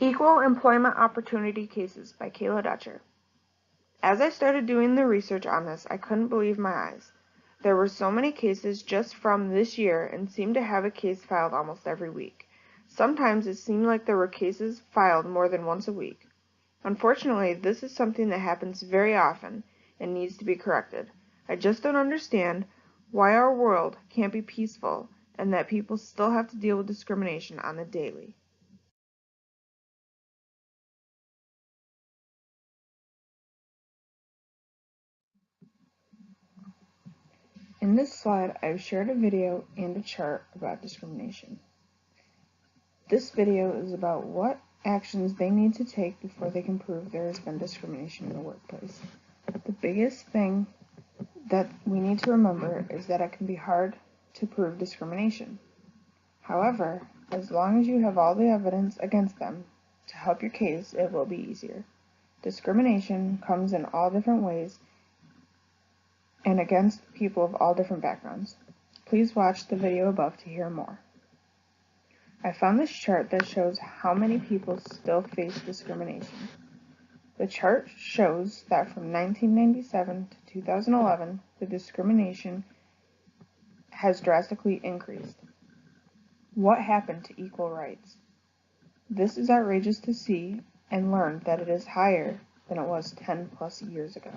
Equal Employment Opportunity Cases by KaylaD EEOC. As I started doing the research on this, I couldn't believe my eyes. There were so many cases just from this year and seemed to have a case filed almost every week. Sometimes it seemed like there were cases filed more than once a week. Unfortunately, this is something that happens very often and needs to be corrected. I just don't understand why our world can't be peaceful and that people still have to deal with discrimination on the daily. In this slide, I've shared a video and a chart about discrimination. This video is about what actions they need to take before they can prove there has been discrimination in the workplace. The biggest thing that we need to remember is that it can be hard to prove discrimination. However, as long as you have all the evidence against them to help your case, it will be easier. Discrimination comes in all different ways and against people of all different backgrounds. Please watch the video above to hear more. I found this chart that shows how many people still face discrimination. The chart shows that from 1997 to 2011, the discrimination has drastically increased. What happened to equal rights? This is outrageous to see and learn that it is higher than it was 10 plus years ago.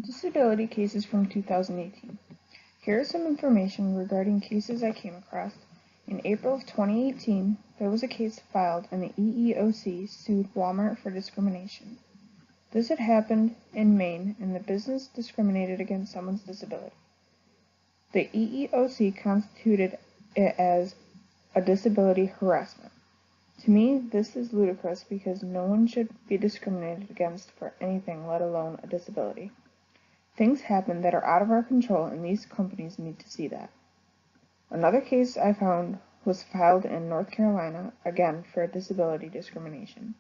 Disability cases from 2018. Here is some information regarding cases I came across. In April of 2018, there was a case filed and the EEOC sued Walmart for discrimination. This had happened in Maine and the business discriminated against someone's disability. The EEOC constituted it as a disability harassment. To me, this is ludicrous because no one should be discriminated against for anything, let alone a disability. Things happen that are out of our control and these companies need to see that. Another case I found was filed in North Carolina, again for disability discrimination.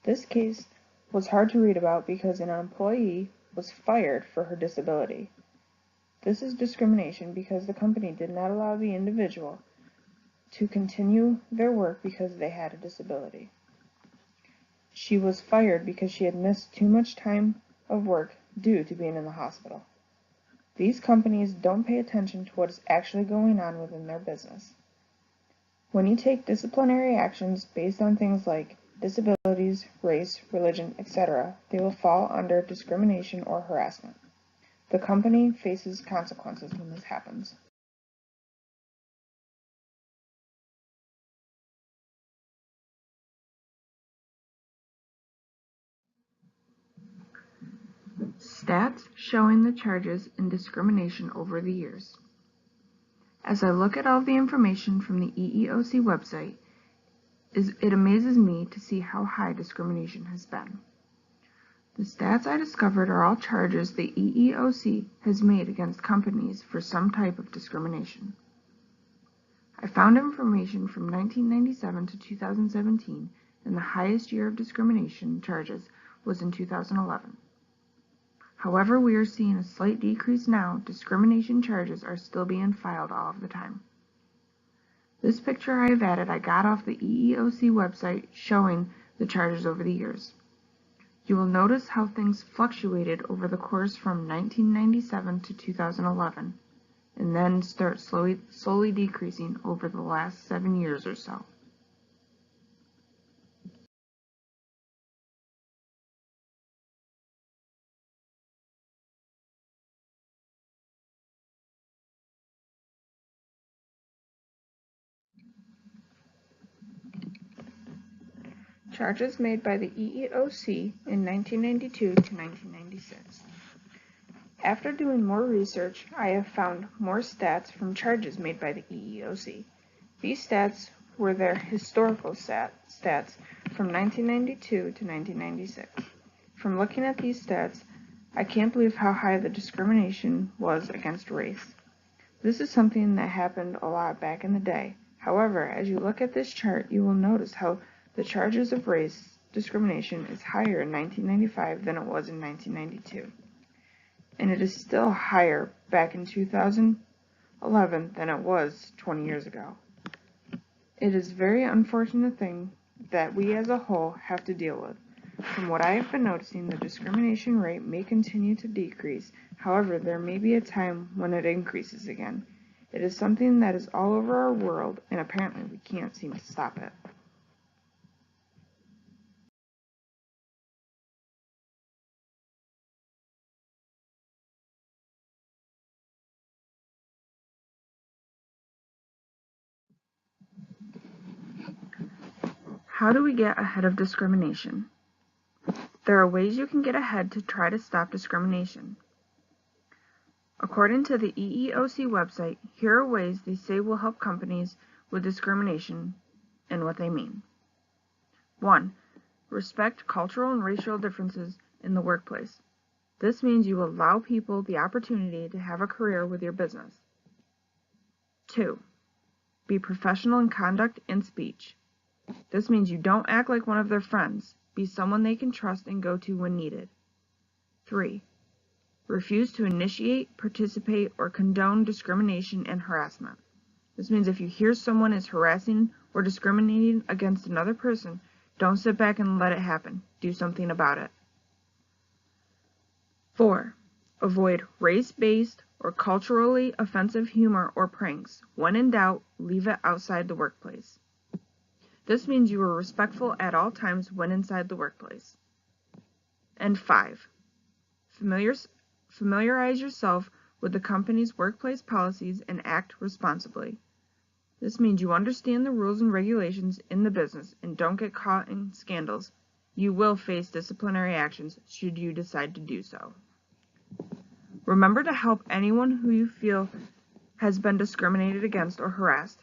This case was hard to read about because an employee was fired for her disability. This is discrimination because the company did not allow the individual to continue their work because they had a disability. She was fired because she had missed too much time of work due to being in the hospital. These companies don't pay attention to what is actually going on within their business. When you take disciplinary actions based on things like disabilities, race, religion, etc., they will fall under discrimination or harassment. The company faces consequences when this happens. Stats showing the charges in discrimination over the years. As I look at all the information from the EEOC website, it amazes me to see how high discrimination has been. The stats I discovered are all charges the EEOC has made against companies for some type of discrimination. I found information from 1997 to 2017, and the highest year of discrimination charges was in 2011. However, we are seeing a slight decrease now. Discrimination charges are still being filed all of the time. This picture I have added I got off the EEOC website showing the charges over the years. You will notice how things fluctuated over the course from 1997 to 2011, and then start slowly decreasing over the last 7 years or so. Charges made by the EEOC in 1992 to 1996. After doing more research, I have found more stats from charges made by the EEOC. These stats were their historical stats from 1992 to 1996. From looking at these stats, I can't believe how high the discrimination was against race. This is something that happened a lot back in the day. However, as you look at this chart, you will notice how the charges of race discrimination is higher in 1995 than it was in 1992. And it is still higher back in 2011 than it was 20 years ago. It is a very unfortunate thing that we as a whole have to deal with. From what I have been noticing, the discrimination rate may continue to decrease. However, there may be a time when it increases again. It is something that is all over our world, and apparently we can't seem to stop it. How do we get ahead of discrimination? There are ways you can get ahead to try to stop discrimination. According to the EEOC website, here are ways they say will help companies with discrimination and what they mean. 1. Respect cultural and racial differences in the workplace. This means you allow people the opportunity to have a career with your business. 2. Be professional in conduct and speech. This means you don't act like one of their friends. Be someone they can trust and go to when needed. 3. Refuse to initiate, participate, or condone discrimination and harassment. This means if you hear someone is harassing or discriminating against another person, don't sit back and let it happen. Do something about it. 4. Avoid race-based or culturally offensive humor or pranks. When in doubt, leave it outside the workplace. This means you are respectful at all times when inside the workplace. And 5. Familiarize yourself with the company's workplace policies and act responsibly. This means you understand the rules and regulations in the business and don't get caught in scandals. You will face disciplinary actions should you decide to do so. Remember to help anyone who you feel has been discriminated against or harassed.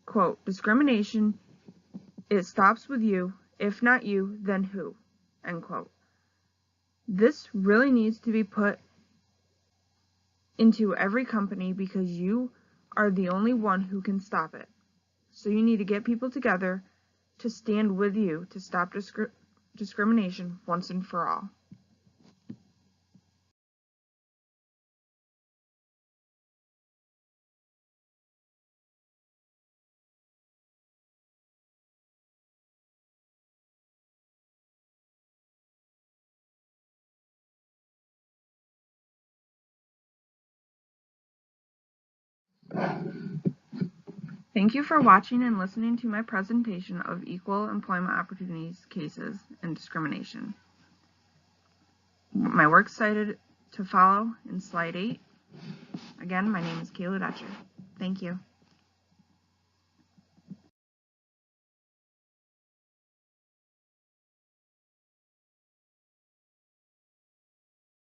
Quote, discrimination, it stops with you. If not you, then who? End quote. This really needs to be put into every company because you are the only one who can stop it. So you need to get people together to stand with you to stop discrimination once and for all. Thank you for watching and listening to my presentation of equal employment opportunities cases and discrimination. My works cited to follow in slide 8. Again, my name is KaylaD EEOC. Thank you.